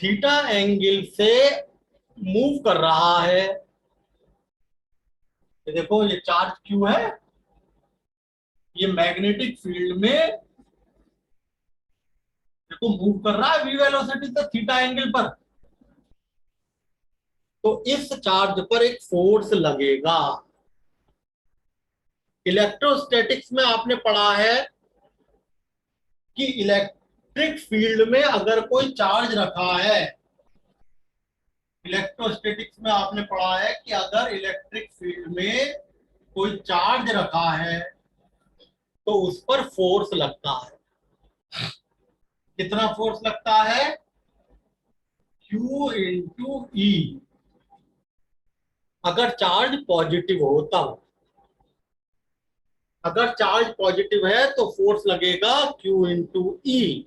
Theta angle से move कर रहा है। ये देखो, ये चार्ज क्यू है, ये मैग्नेटिक फील्ड में देखो मूव कर रहा है वी वेलोसिटी से थीटा एंगल पर। तो इस चार्ज पर एक फोर्स लगेगा। इलेक्ट्रोस्टैटिक्स में आपने पढ़ा है कि इलेक्ट्रिक फील्ड में अगर कोई चार्ज रखा है, इलेक्ट्रोस्टैटिक्स में आपने पढ़ा है कि अगर इलेक्ट्रिक फील्ड में कोई चार्ज रखा है तो उस पर फोर्स लगता है। कितना फोर्स लगता है? Q इंटू ई। अगर चार्ज पॉजिटिव हो तब, अगर चार्ज पॉजिटिव है तो फोर्स लगेगा Q इंटू ई।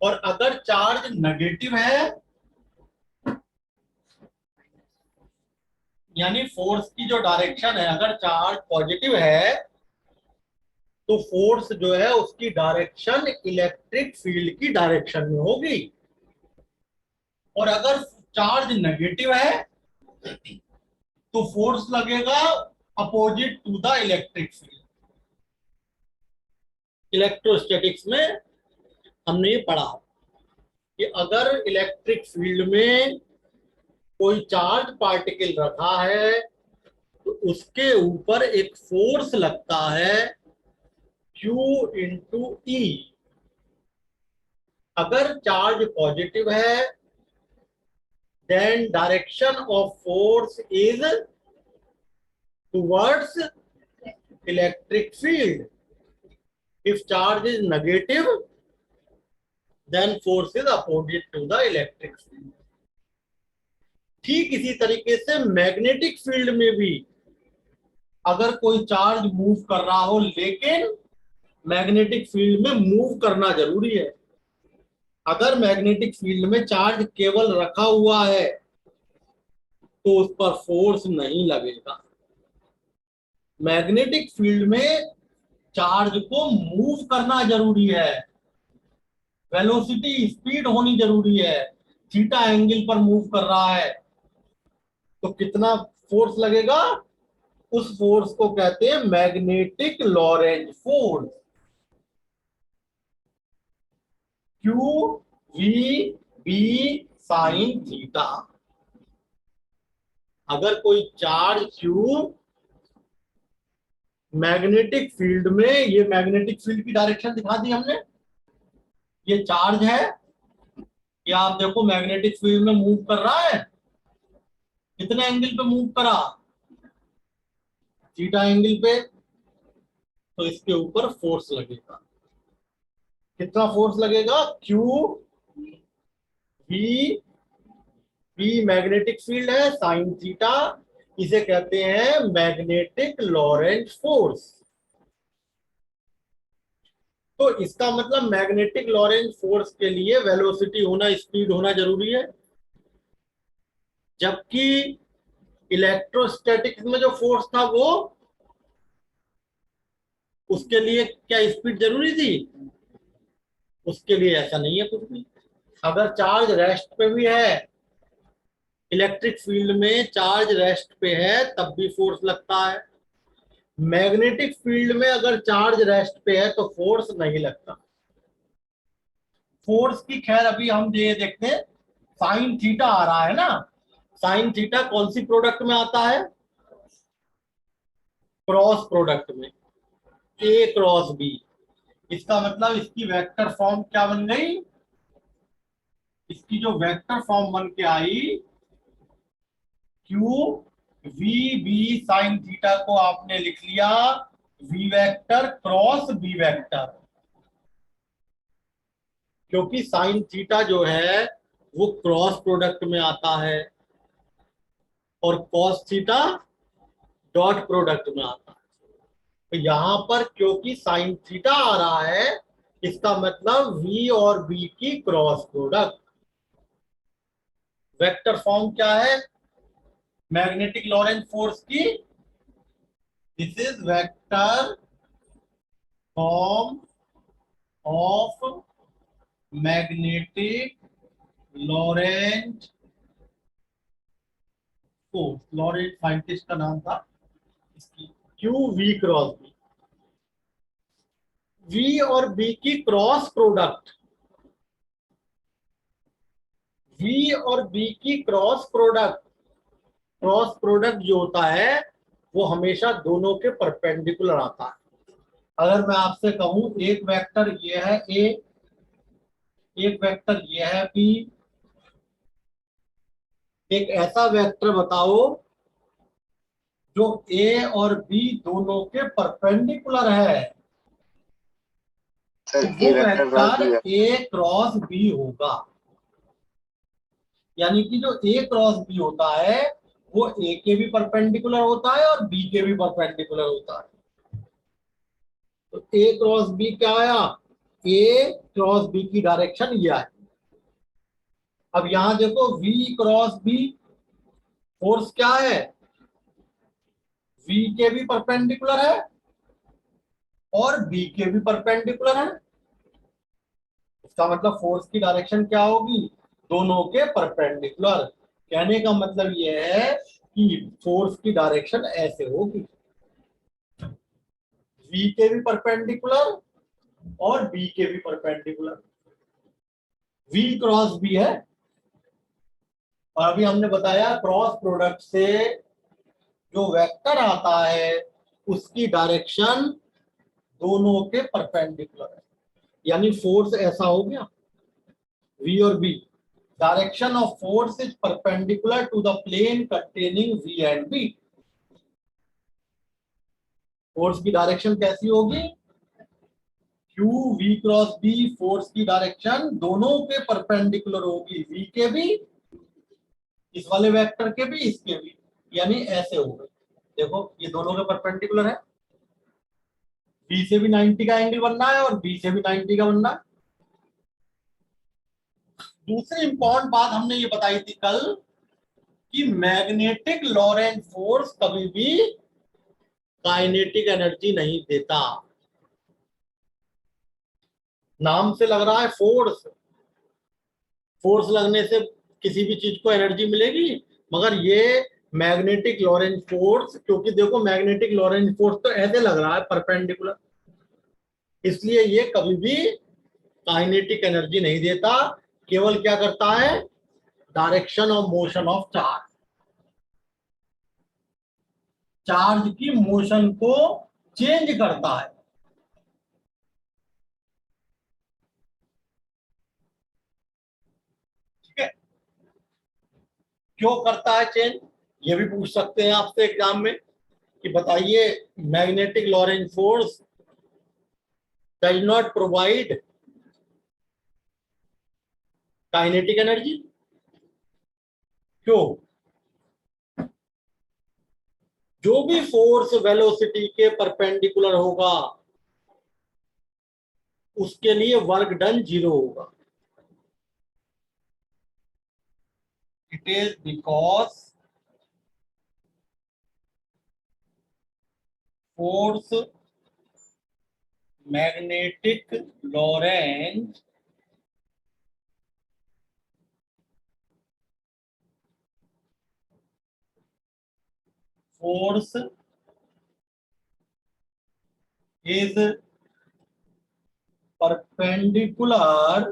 और अगर चार्ज नेगेटिव है, यानी फोर्स की जो डायरेक्शन है, अगर चार्ज पॉजिटिव है तो फोर्स जो है उसकी डायरेक्शन इलेक्ट्रिक फील्ड की डायरेक्शन में होगी। और अगर चार्ज नेगेटिव है तो फोर्स लगेगा opposite to the electric field. Electrostatics में हमने ये पढ़ा कि अगर इलेक्ट्रिक फील्ड में कोई चार्ज पार्टिकल रखा है तो उसके ऊपर एक फोर्स लगता है Q इंटू ई। अगर चार्ज पॉजिटिव है then direction of force is towards electric field. If charge is negative, then force is opposite to the electric field. ठीक इसी तरीके से मैग्नेटिक फील्ड में भी अगर कोई चार्ज मूव कर रहा हो, लेकिन मैग्नेटिक फील्ड में मूव करना जरूरी है। अगर मैग्नेटिक फील्ड में चार्ज केवल रखा हुआ है तो उस पर फोर्स नहीं लगेगा। मैग्नेटिक फील्ड में चार्ज को मूव करना जरूरी है, वेलोसिटी स्पीड होनी जरूरी है। थीटा एंगल पर मूव कर रहा है तो कितना फोर्स लगेगा? उस फोर्स को कहते हैं magnetic Lorentz force. Q V B sine theta. अगर कोई चार्ज क्यू मैग्नेटिक फील्ड में, ये मैग्नेटिक फील्ड की डायरेक्शन दिखा दी हमने, ये चार्ज है, ये आप देखो मैग्नेटिक फील्ड में मूव कर रहा है। कितने एंगल पे मूव करा? थीटा एंगल पे। तो इसके ऊपर फोर्स लगेगा। कितना फोर्स लगेगा? Q V. V magnetic field है, साइन थीटा, इसे कहते हैं मैग्नेटिक लॉरेंज फोर्स। तो इसका मतलब मैग्नेटिक लॉरेंज फोर्स के लिए वेलोसिटी होना, स्पीड होना जरूरी है। जबकि इलेक्ट्रोस्टैटिक्स में जो फोर्स था वो, उसके लिए क्या स्पीड जरूरी थी? उसके लिए ऐसा नहीं है कुछ भी। अगर चार्ज रेस्ट पे भी है, इलेक्ट्रिक फील्ड में चार्ज रेस्ट पे है तब भी फोर्स लगता है। मैग्नेटिक फील्ड में अगर चार्ज रेस्ट पे है तो फोर्स नहीं लगता। फोर्स की खैर अभी हम ये देखते हैं, साइन थीटा आ रहा है ना। साइन थीटा कौन सी प्रोडक्ट में आता है? क्रॉस प्रोडक्ट में, ए क्रॉस बी। इसका मतलब इसकी वेक्टर फॉर्म क्या बन गई? इसकी जो वेक्टर फॉर्म बन के आई, Q V B sine theta को आपने लिख लिया V vector cross B vector. क्योंकि साइन थीटा जो है वो क्रॉस प्रोडक्ट में आता है और कॉस थीटा डॉट प्रोडक्ट में आता है। तो यहां पर क्योंकि साइन थीटा आ रहा है, इसका मतलब v और b की क्रॉस प्रोडक्ट। वेक्टर फॉर्म क्या है मैग्नेटिक लॉरेंज फोर्स की? This is vector form of magnetic Lorentz force, Lorentz scientist का नाम था इसकी, Q V cross B. V और बी की क्रॉस प्रोडक्ट, वी और बी की क्रॉस प्रोडक्ट, क्रॉस प्रोडक्ट जो होता है वो हमेशा दोनों के परपेंडिकुलर आता है। अगर मैं आपसे कहूं एक वेक्टर ये है ए, एक वेक्टर ये है बी, एक ऐसा वेक्टर बताओ जो ए और बी दोनों के परपेंडिकुलर है, सर तो ए वो vector cross B vector A cross B होगा। यानी कि जो ए क्रॉस बी होता है वो ए के भी परपेंडिकुलर होता है और बी के भी परपेंडिकुलर होता है। तो ए क्रॉस बी क्या आया, ए क्रॉस बी की डायरेक्शन ये है। अब यहां देखो वी क्रॉस बी, फोर्स क्या है, वी के भी परपेंडिकुलर है और बी के भी परपेंडिकुलर है। इसका मतलब फोर्स की डायरेक्शन क्या होगी, दोनों के परपेंडिकुलर। कहने का मतलब यह है कि फोर्स की डायरेक्शन ऐसे होगी, वी के भी परपेंडिकुलर और बी के भी परपेंडिकुलर, वी क्रॉस बी है। और अभी हमने बताया क्रॉस प्रोडक्ट से जो वेक्टर आता है उसकी डायरेक्शन दोनों के परपेंडिकुलर है। यानी फोर्स ऐसा हो गया, वी और B, direction of force is perpendicular to the plane containing V and B. Force की डायरेक्शन कैसी होगी, Q V cross B, force की डायरेक्शन दोनों के परपेंडिकुलर होगी, वी के भी, इस वाले वेक्टर के भी, इसके भी। यानी ऐसे होगा, देखो ये दोनों के परपेंडिकुलर है, बी से भी 90 का एंगल बनना है और बी से भी 90 का बनना है। दूसरी इंपॉर्टेंट बात हमने ये बताई थी कल कि मैग्नेटिक लॉरेंट फोर्स कभी भी काइनेटिक एनर्जी नहीं देता। नाम से लग रहा है फोर्स, फोर्स लगने से किसी भी चीज को एनर्जी मिलेगी, मगर ये मैग्नेटिक लॉरेंट फोर्स, क्योंकि देखो मैग्नेटिक लॉरेंट फोर्स तो ऐसे लग रहा है परपेंडिकुलर, इसलिए ये कभी भी काइनेटिक एनर्जी नहीं देता। केवल क्या करता है, direction of motion of charge, charge की मोशन को चेंज करता है। ठीक है, क्यों करता है चेंज, ये भी पूछ सकते हैं आपसे एग्जाम में कि बताइए magnetic Lorentz force does not provide kinetic energy, क्यों, जो भी फोर्स वेलोसिटी के परपेंडिकुलर होगा उसके लिए वर्क डन जीरो होगा। It is because force magnetic Lorentz force is perpendicular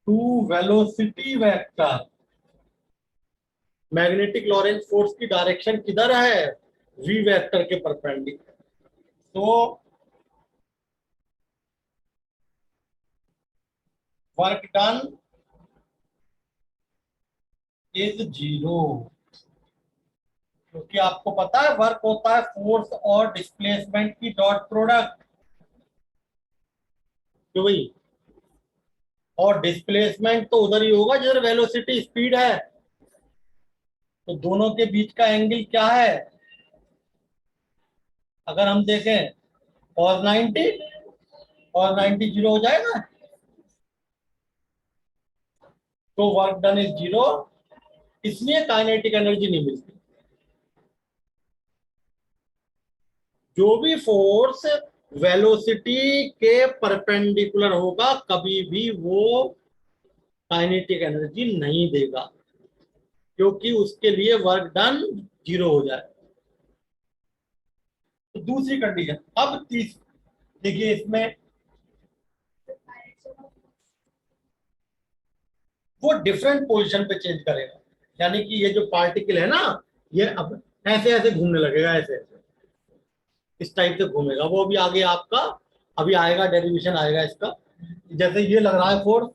to velocity vector. Magnetic Lorentz force की डायरेक्शन किधर है, वी वेक्टर के परपेंडिकुलर। तो वर्क डन इज जीरो, क्योंकि आपको पता है वर्क होता है फोर्स और डिस्प्लेसमेंट की डॉट प्रोडक्ट, क्यों भाई, और डिस्प्लेसमेंट तो उधर ही होगा जिधर वेलोसिटी स्पीड है। तो दोनों के बीच का एंगल क्या है, अगर हम देखें cos 90, cos 90 जीरो हो जाएगा, तो वर्क डन इज जीरो, इसलिए काइनेटिक एनर्जी नहीं मिलती। जो भी फोर्स वेलोसिटी के परपेंडिकुलर होगा, कभी भी वो काइनेटिक एनर्जी नहीं देगा, क्योंकि उसके लिए वर्क डन जीरो हो जाए। तो दूसरी कंडीशन। अब तीस देखिए, इसमें वो डिफरेंट पोजीशन पे चेंज करेगा, यानी कि ये जो पार्टिकल है ना, ये अब ऐसे ऐसे घूमने लगेगा, ऐसे ऐसे इस टाइप से घूमेगा वो। भी आगे आपका अभी आएगा, डेरिवेशन आएगा इसका। जैसे ये लग रहा है फोर्स,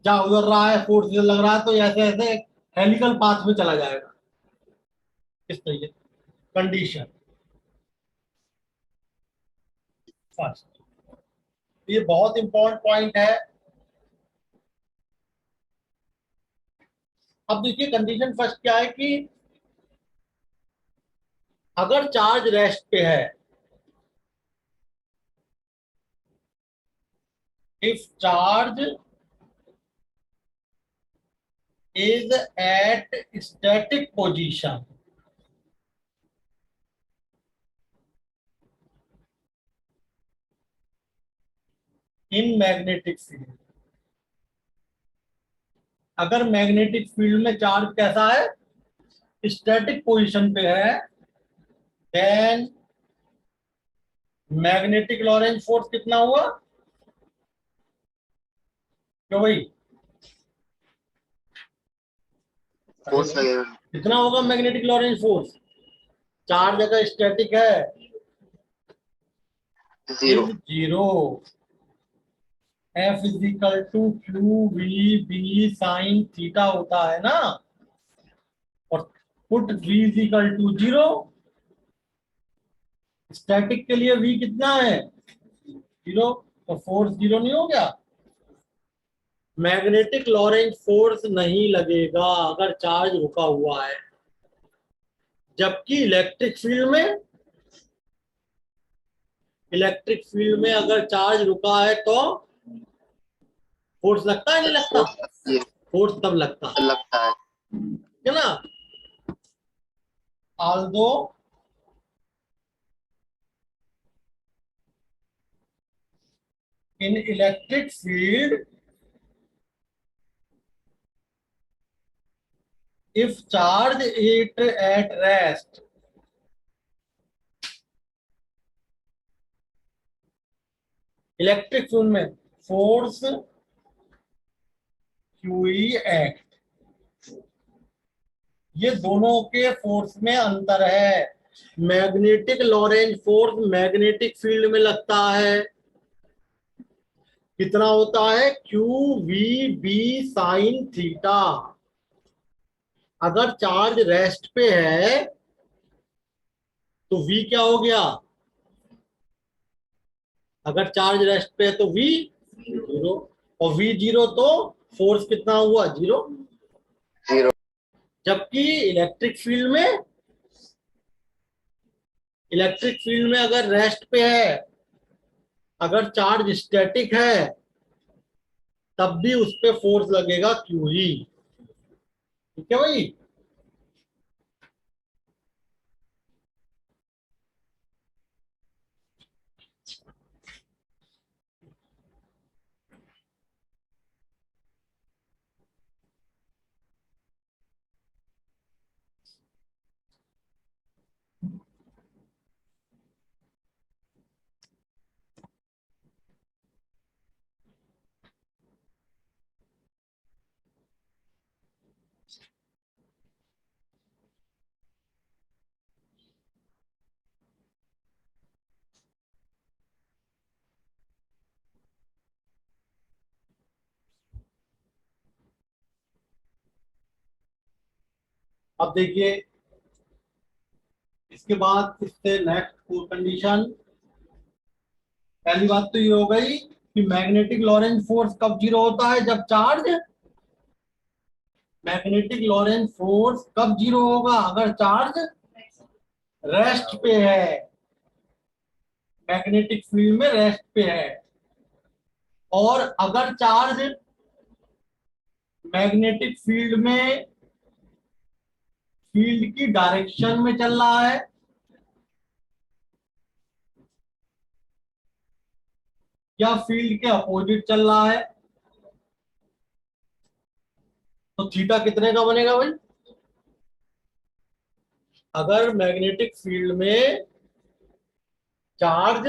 जहां उधर रहा है फोर्स लग रहा है, तो ऐसे ऐसे हेलिकल पाथ में चला जाएगा इस तरीके। कंडीशन फर्स्ट, ये बहुत इंपॉर्टेंट पॉइंट है। अब देखिए कंडीशन फर्स्ट क्या है कि अगर चार्ज रेस्ट पे है, if charge is at static position in magnetic field। अगर मैग्नेटिक फील्ड में चार्ज कैसा है, स्टैटिक पोजीशन पे है, देन मैग्नेटिक लॉरेंज फोर्स कितना हुआ, क्यों भाई, फोर्स लगेगा कितना होगा मैग्नेटिक लॉरेंज फोर्स। चार्ज अगर स्टैटिक है zero. Is zero, F equal to Q V B sine theta होता है ना, और put V equal to zero. Static के लिए वी कितना है, जीरो, तो फोर्स जीरो नहीं हो गया। मैग्नेटिक लॉरेंज फोर्स नहीं लगेगा अगर चार्ज रुका हुआ है, जबकि इलेक्ट्रिक फील्ड में अगर चार्ज रुका है तो फोर्स लगता है, नहीं लगता। फोर्स लगती है, फोर्स तब लगता लगता है। है ना। Although in electric field, if charge it at rest, electric field में फोर्स क्यूई एक्ट, ये दोनों के फोर्स में अंतर है। Magnetic Lorentz force magnetic field में लगता है, कितना होता है, Q V B sine theta. अगर चार्ज रेस्ट पे है तो वी क्या हो गया, अगर चार्ज रेस्ट पे है तो वी जीरो, और वी जीरो तो फोर्स कितना हुआ, जीरो। जीरो। जबकि इलेक्ट्रिक फील्ड में अगर रेस्ट पे है, अगर चार्ज स्टैटिक है, तब भी उस पे फोर्स लगेगा क्यू ही। ठीक है भाई। अब देखिए, इसके बाद इससे नेक्स्ट कंडीशन, पहली बात तो ये हो गई कि मैग्नेटिक लॉरेंज फोर्स कब जीरो होता है, जब चार्ज, मैग्नेटिक लॉरेंज फोर्स कब जीरो होगा, अगर चार्ज रेस्ट पे है, मैग्नेटिक फील्ड में रेस्ट पे है। और अगर चार्ज मैग्नेटिक फील्ड की डायरेक्शन में चल रहा है, या फील्ड के अपोजिट चल रहा है, तो थीटा कितने का बनेगा भाई? अगर मैग्नेटिक फील्ड में charge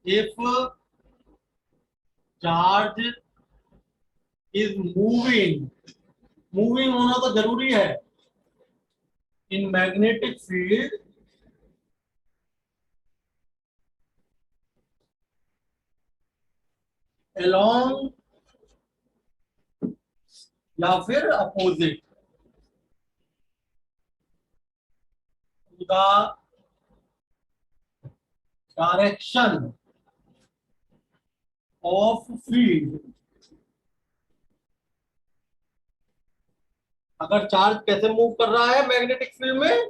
if charge is moving, moving होना तो जरूरी है इन मैग्नेटिक फील्ड, along या फिर opposite to the direction of field. अगर चार्ज कैसे मूव कर रहा है मैग्नेटिक फील्ड में,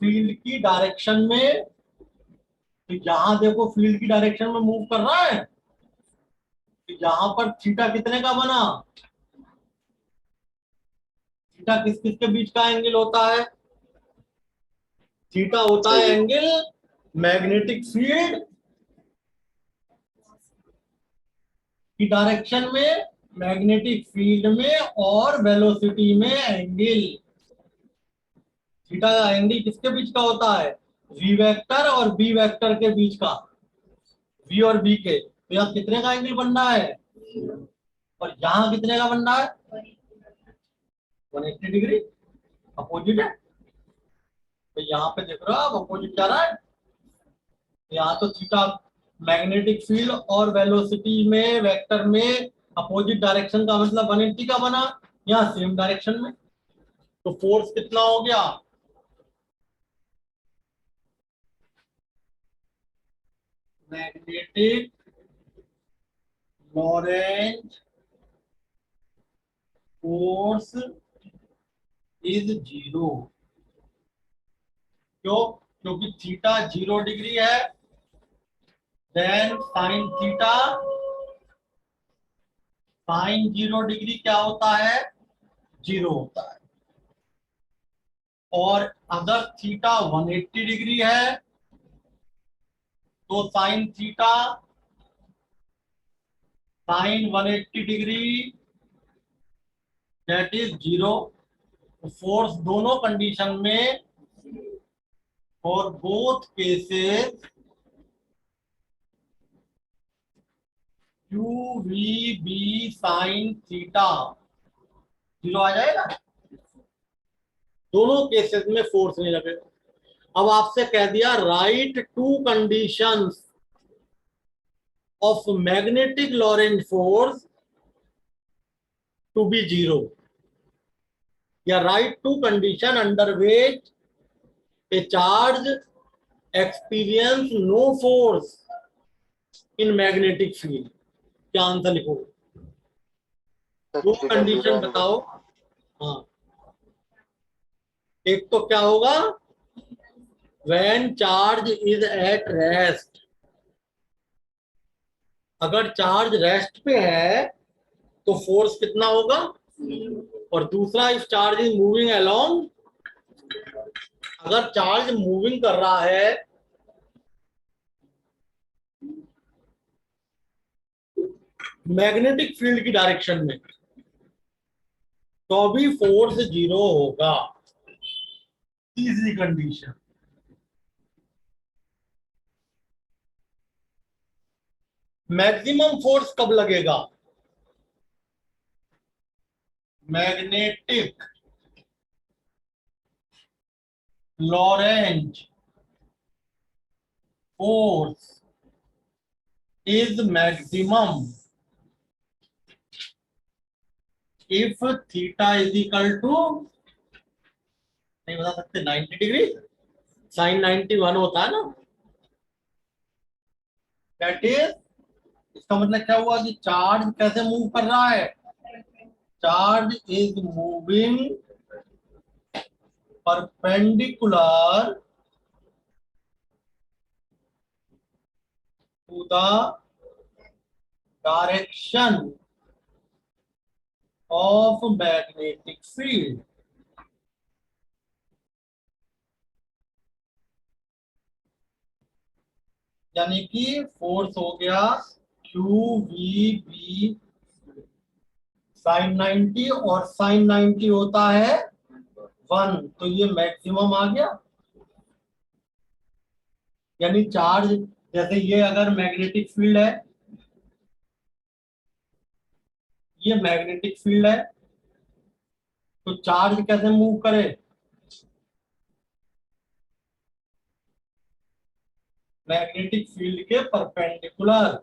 फील्ड की डायरेक्शन में, तो यहां देखो फील्ड की डायरेक्शन में मूव कर रहा है, तो यहां पर थीटा कितने का बना? थीटा किस किस के बीच का एंगल होता है? थीटा होता है एंगल मैग्नेटिक फील्ड की डायरेक्शन में, मैग्नेटिक फील्ड में और वेलोसिटी में एंगल। थीटा का एंगल किसके बीच का होता है? वी वेक्टर और बी वेक्टर के बीच का, वी और बी के। तो यहाँ कितने का एंगल बन रहा है और यहाँ कितने का बन रहा है? 180 डिग्री, अपोजिट है। तो यहाँ पे देख रहे हो आप अपोजिट जा रहा है। यहाँ तो थीटा मैग्नेटिक फील्ड और वेलोसिटी में वेक्टर में अपोजिट डायरेक्शन का मतलब 180 का बना, यहाँ सेम डायरेक्शन में। तो फोर्स कितना हो गया? Magnetic Lorentz force is zero. क्यों? क्योंकि थीटा 0 डिग्री है, देन साइन 0 डिग्री क्या होता है? 0 होता है। और अगर थीटा 180 डिग्री है तो sine 180 degree that is 0। Force दोनों कंडीशन में, for both cases, you V B sine theta 0 आ जाएगा। दोनों केसेस में फोर्स नहीं लगेगा। अब आपसे कह दिया write two conditions of magnetic Lorentz force to be 0, या write two condition under which a charge experience no force in magnetic field. क्या आंसर लिखो? दो कंडीशन बताओ। हाँ, एक तो क्या होगा? When charge is at rest, अगर चार्ज रेस्ट पे है तो फोर्स कितना होगा? और दूसरा, if charge is moving along, अगर चार्ज मूविंग कर रहा है मैग्नेटिक फील्ड की डायरेक्शन में, तो भी फोर्स 0 होगा। तीसरी कंडीशन, मैक्सिमम फोर्स कब लगेगा? Magnetic Lorentz force is maximum if theta is equal to, नहीं बता सकते, 90 डिग्री, साइन 91 होता है ना, दैट इज, इसका मतलब क्या हुआ कि चार्ज कैसे मूव कर रहा है? Charge is moving perpendicular to the direction of magnetic field. यानी कि फोर्स हो गया क्यू वी बी साइन 90 और साइन 90 होता है 1, तो ये मैक्सिमम आ गया। यानी चार्ज, जैसे ये अगर मैग्नेटिक फील्ड है, ये मैग्नेटिक फील्ड है, तो चार्ज कैसे मूव करे? मैग्नेटिक फील्ड के परपेंडिकुलर,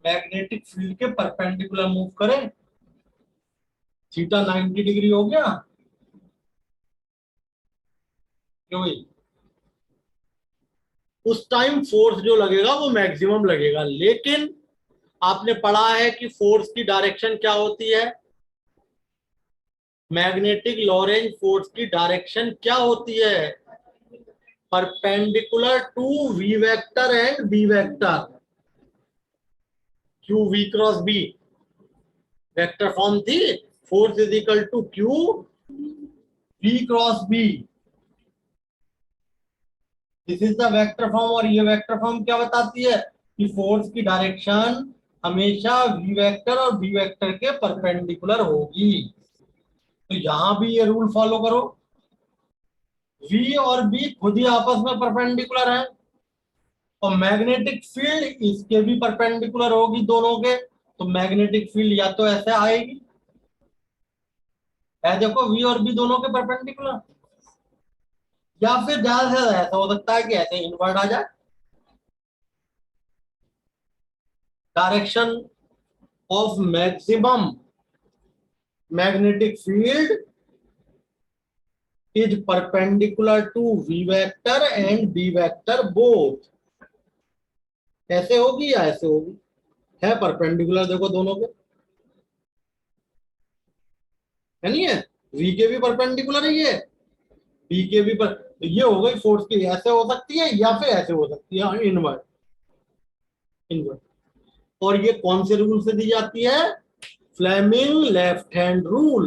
मैग्नेटिक फील्ड के परपेंडिकुलर मूव करे। थीटा 90 डिग्री हो गया क्यों भाई? उस टाइम फोर्स जो लगेगा वो मैक्सिमम लगेगा, लेकिन आपने पढ़ा है कि फोर्स की डायरेक्शन क्या होती है? मैग्नेटिक लॉरेंज फोर्स की डायरेक्शन क्या होती है? Perpendicular to V vector and B vector, Q V cross B vector form थी। Force is equal to Q V cross B, this is the vector form. और ये वेक्टर फॉर्म क्या बताती है कि फोर्स की डायरेक्शन हमेशा वी वेक्टर और बी वेक्टर के परपेंडिकुलर होगी। तो यहां भी ये रूल फॉलो करो, वी और बी खुद ही आपस में परपेंडिकुलर है, और मैग्नेटिक फील्ड इसके भी परपेंडिकुलर होगी दोनों के। तो मैग्नेटिक फील्ड या तो ऐसे आएगी, है देखो वी और बी दोनों के परपेंडिकुलर, या फिर ज्यादा से ज्यादा ऐसा हो सकता है कि ऐसे इनवर्ट आ जाए। Direction of maximum magnetic field is perpendicular to v vector and b vector both। ऐसे होगी या ऐसे होगी? है परपेंडिकुलर देखो दोनों के, है नहीं है? v के भी परपेंडिकुलर है ये, b के भी पर, तो ये हो गई फोर्स की, ऐसे हो सकती है या फिर ऐसे हो सकती है, इनवर्ट। इनवर्ट। और ये कौन से रूल से दी जाती है? Fleming left hand rule.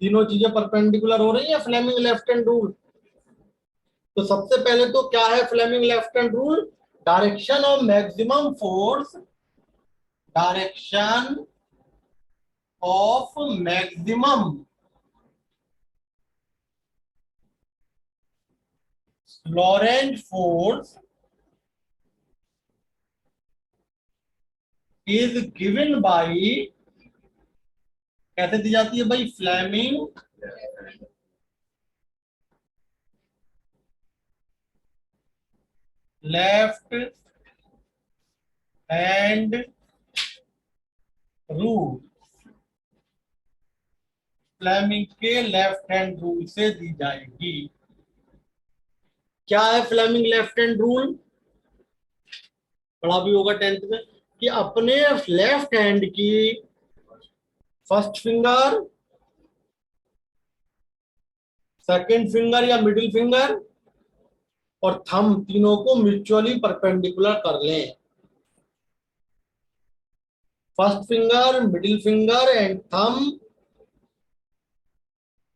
तीनों चीजें परपेंडिकुलर हो रही है, फ्लेमिंग लेफ्ट हैंड रूल। तो सबसे पहले तो क्या है Fleming left hand rule? Direction of maximum force, direction of maximum Lorentz force is given by, कैसे दी जाती है भाई? Fleming left hand rule. Fleming के लेफ्ट हैंड रूल से दी जाएगी। क्या है फ्लेमिंग लेफ्ट हैंड रूल? पढ़ा भी होगा 10th में कि अपने लेफ्ट हैंड की फर्स्ट फिंगर, सेकंड फिंगर या मिडिल फिंगर और थंब तीनों को म्यूचुअली परपेंडिकुलर कर लें। First finger, middle finger and thumb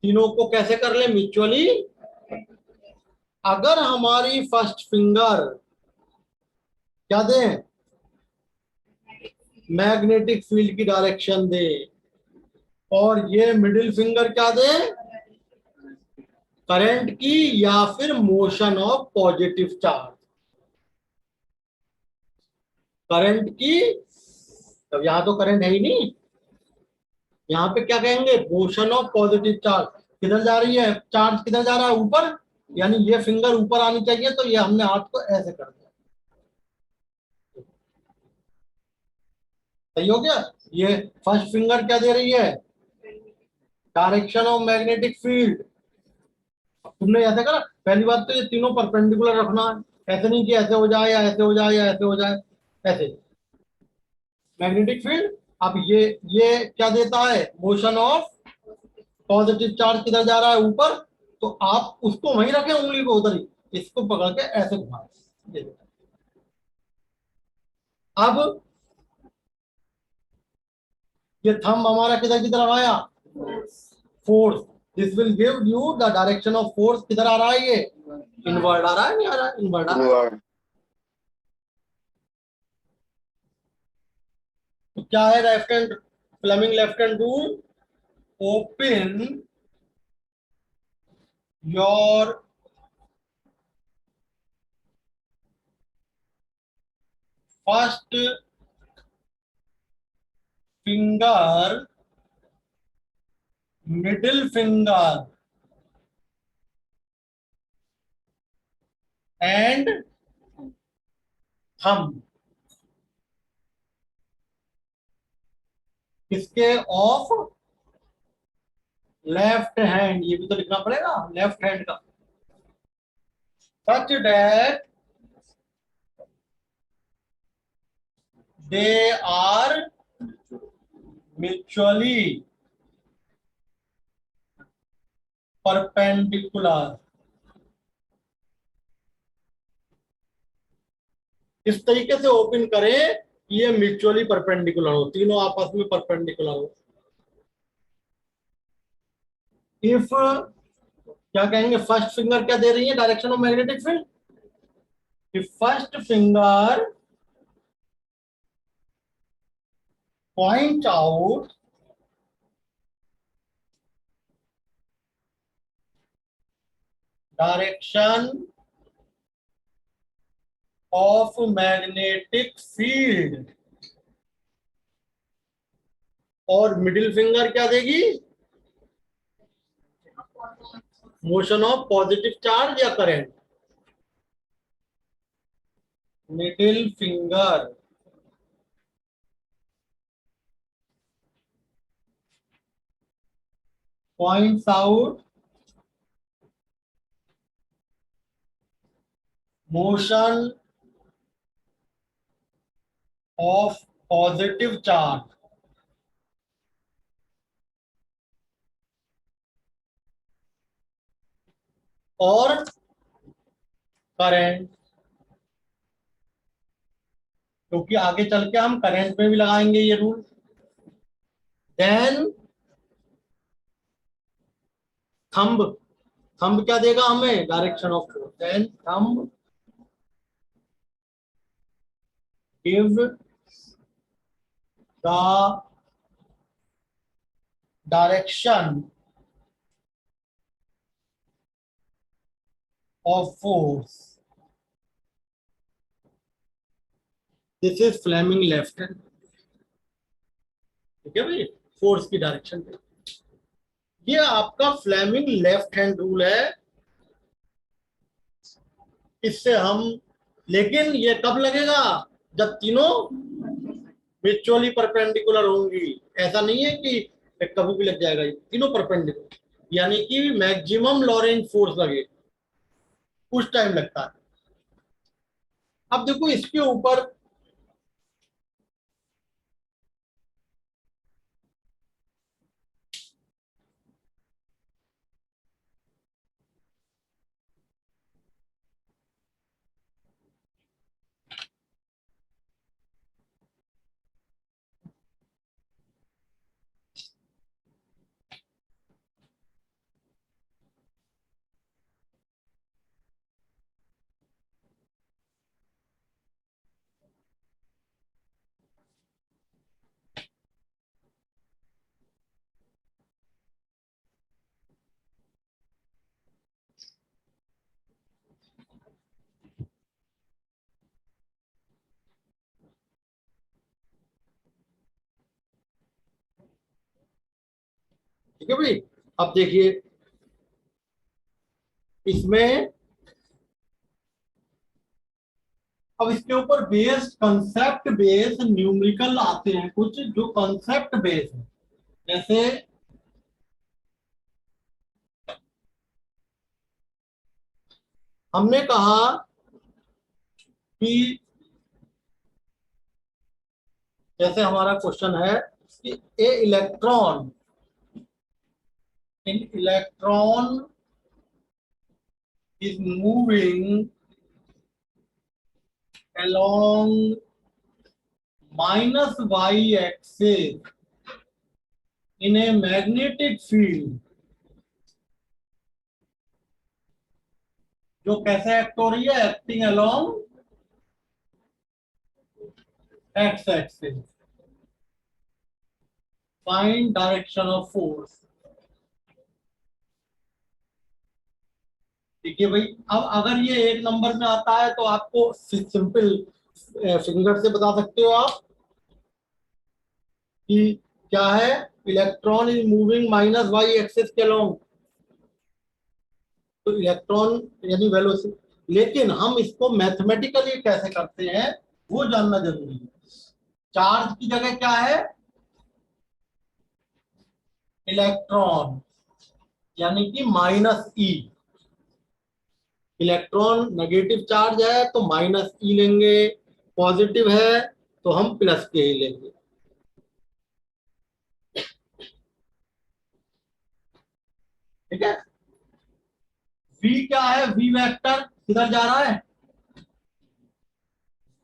तीनों को कैसे कर लें? म्यूचुअली। अगर हमारी फर्स्ट फिंगर क्या दे? मैग्नेटिक फील्ड की डायरेक्शन दे, और ये मिडिल फिंगर क्या दे? करंट की या फिर motion of positive charge. Current की, अब यहां तो करंट है ही नहीं, यहाँ पे क्या कहेंगे? Motion of positive charge. किधर जा रही है चार्ज? किधर जा रहा है? ऊपर। यानी ये फिंगर ऊपर आनी चाहिए, तो ये हमने हाथ को ऐसे कर दिया, सही हो गया। ये फर्स्ट फिंगर क्या दे रही है? Direction of magnetic field. तुमने ऐसे करा, पहली बात तो ये तीनों परपेंडिकुलर रखना है, ऐसे नहीं कि ऐसे हो जाए या ऐसे हो जाए या ऐसे हो जाए, ऐसे। मैग्नेटिक फील्ड, अब ये क्या देता है? मोशन ऑफ पॉजिटिव चार्ज किधर जा रहा है? ऊपर। तो आप उसको वहीं रखें, उंगली को उधर ही, इसको पकड़ के ऐसे घुमा, अब ये थंब हमारा किधर की तरफ आया? Force. This will give you the direction of force. किधर आ रहा है ये? इनवर्ड आ रहा है, नहीं आ रहा है? इनवर्ड आ रहा है। Inward. तो क्या है left hand, Fleming left hand rule? Open your first finger, middle finger and thumb. किसके? Of left hand. ये भी तो लिखना पड़ेगा, लेफ्ट हैंड का। Such that they are mutually perpendicular. इस तरीके से ओपन करें कि ये म्यूचुअली परपेंडिकुलर हो, तीनों आपस में परपेंडिकुलर हो। इफ, क्या कहेंगे, फर्स्ट फिंगर क्या दे रही है direction of magnetic field? If first finger point out direction of magnetic field, और मिडिल फिंगर क्या देगी? मोशन ऑफ पॉजिटिव चार्ज या current. Middle finger points out motion of positive charge और करंट, क्योंकि आगे चल के हम करंट में भी लगाएंगे ये रूल। देन थंब, थंब क्या देगा हमें? Direction of force. Then thumb give the direction of force. This is Fleming left hand. ठीक है भाई, फोर्स की डायरेक्शन पे ये आपका फ्लेमिंग लेफ्ट हैंड रूल है। इससे हम, लेकिन ये कब लगेगा? जब तीनों म्यूचुअली परपेंडिकुलर होंगी। ऐसा नहीं है कि कभी भी लग जाएगा, ये तीनों परपेंडिकुलर, यानी कि मैक्सिमम लॉरेंट फोर्स लगे उस टाइम लगता है। अब देखो इसके ऊपर ठीक है भाई, अब देखिए इसमें, अब इसके ऊपर बेस, कंसेप्ट बेस न्यूमेरिकल आते हैं कुछ जो कंसेप्ट बेस है। जैसे हमने कहा कि, जैसे हमारा क्वेश्चन है कि ए electron, an electron is moving along minus y axis in a magnetic field जो कैसे एक्ट हो रही है, acting along x axis. Find direction of force. देखिए भाई, अब अगर ये एक नंबर में आता है तो आपको सिंपल फिंगर से बता सकते हो आप कि क्या है, electron is moving minus Y axis के अलोंग। तो इलेक्ट्रॉन यानी वेलोसिटी, लेकिन हम इसको मैथमेटिकली कैसे करते हैं वो जानना जरूरी है। चार्ज की जगह क्या है, इलेक्ट्रॉन, यानी कि माइनस ई। इलेक्ट्रॉन नेगेटिव चार्ज है तो माइनस ई लेंगे, पॉजिटिव है तो हम प्लस के ही लेंगे। ठीक है। v क्या है, v वेक्टर किधर जा रहा है,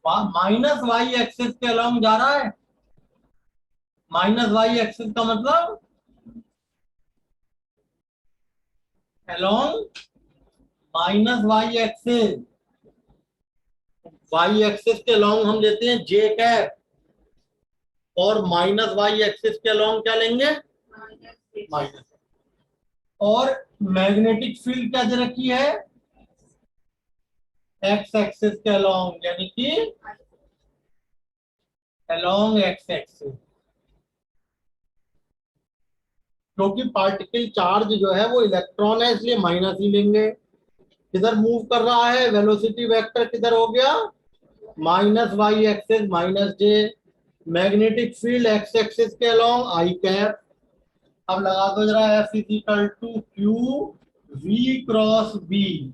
माइनस वाई एक्सिस के अलोंग जा रहा है। माइनस वाई एक्सिस का मतलब along minus Y axis. Y axis के अलोंग हम लेते हैं जे कैप, और माइनस वाई एक्सिस के अलोंग क्या लेंगे, माइनस। और मैग्नेटिक फील्ड क्या दे रखी है, एक्स एक्सिस के अलोंग, यानी कि अलोंग एक्स एक्सिस। क्योंकि पार्टिकल चार्ज जो है वो इलेक्ट्रॉन है, इसलिए माइनस ही लेंगे। किधर मूव कर रहा है, वेलोसिटी वेक्टर किधर हो गया, minus Y axis minus J. Magnetic field X axis के अलोंग आई कैप। अब लगा दो जरा, F is equal to Q V cross B.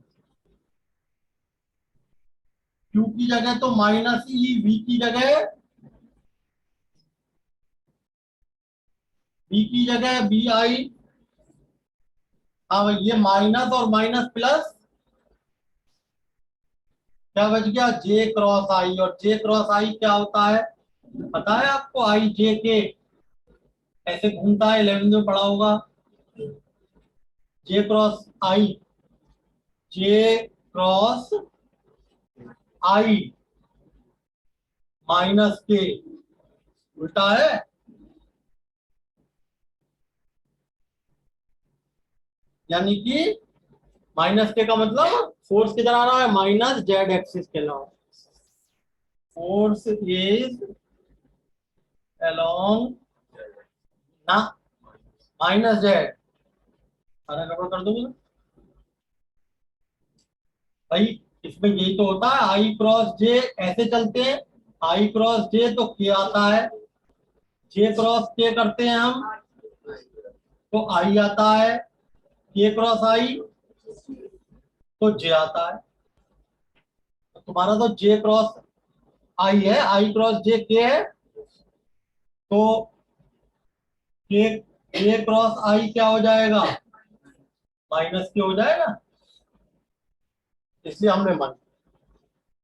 Q की जगह तो माइनस ई, वी की जगह, बी की जगह बी आई। हाँ भाई, ये माइनस और माइनस प्लस, क्या बच गया, जे क्रॉस आई। और जे क्रॉस आई क्या होता है पता है आपको, आई जे के ऐसे घूमता है, 11th में पढ़ा होगा। जे क्रॉस आई, जे क्रॉस आई माइनस के, उल्टा है। यानी कि माइनस के का मतलब फोर्स किधर आ रहा है, माइनस जेड एक्सिस के अलोंग। फोर्स इज अलोंग ना माइनस जेड। सारा गड़बड़ कर दूंगी ना भाई। इसमें यही तो होता है, आई क्रॉस जे ऐसे चलते हैं, आई क्रॉस जे तो के आता है, जे क्रॉस के करते हैं हम तो आई आता है, के क्रॉस आई तो जे आता है। तो तुम्हारा तो जे क्रॉस आई है, आई क्रॉस जे के है, तो के क्रॉस आई क्या हो जाएगा, माइनस के हो जाएगा। इसलिए हमने मान,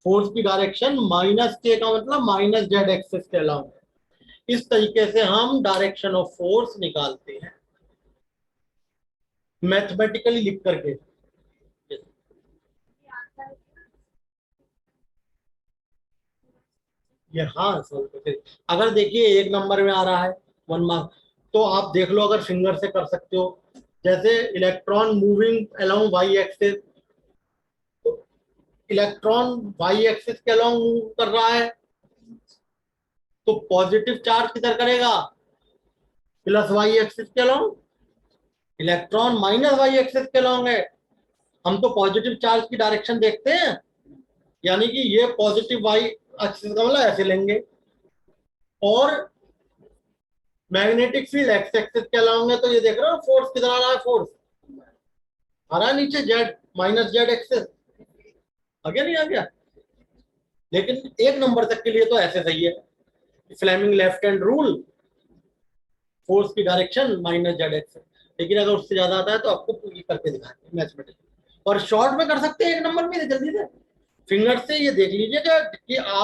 फोर्स की डायरेक्शन माइनस के का मतलब माइनस जेड एक्सिस के अलावा। इस तरीके से हम डायरेक्शन ऑफ फोर्स निकालते हैं मैथमेटिकली लिख करके। ये हाँ सर, अगर देखिए एक नंबर में आ रहा है 1 मार्क, तो आप देख लो, अगर फिंगर से कर सकते हो। जैसे electron moving along Y axis, तो इलेक्ट्रॉन वाई एक्सिस के अलोंग मूव कर रहा है, तो पॉजिटिव चार्ज किधर करेगा, प्लस वाई एक्सिस के along. Electron minus Y axis के अलोंग है, हम तो पॉजिटिव चार्ज की डायरेक्शन देखते हैं, यानी कि ये पॉजिटिव वाई एक्सिस का मतलब ऐसे लेंगे। और मैग्नेटिक फील्ड एक्स एक्सिस के अलोंग है, तो ये देख रहे हो फोर्स किधर आ रहा है, फोर्स आ रहा है नीचे, जेड माइनस जेड एक्सिस। आ गया नहीं आ गया, लेकिन एक नंबर तक के लिए तो ऐसे सही है, Fleming left hand rule, force की डायरेक्शन माइनस जेड एक्सिस। लेकिन अगर उससे ज्यादा आता है तो आपको पूरी करके दिखाएंगे मैथमेटिक्स। और शॉर्ट में कर सकते हैं एक नंबर में जल्दी से, फिंगर से ये देख लीजिएगा कि आप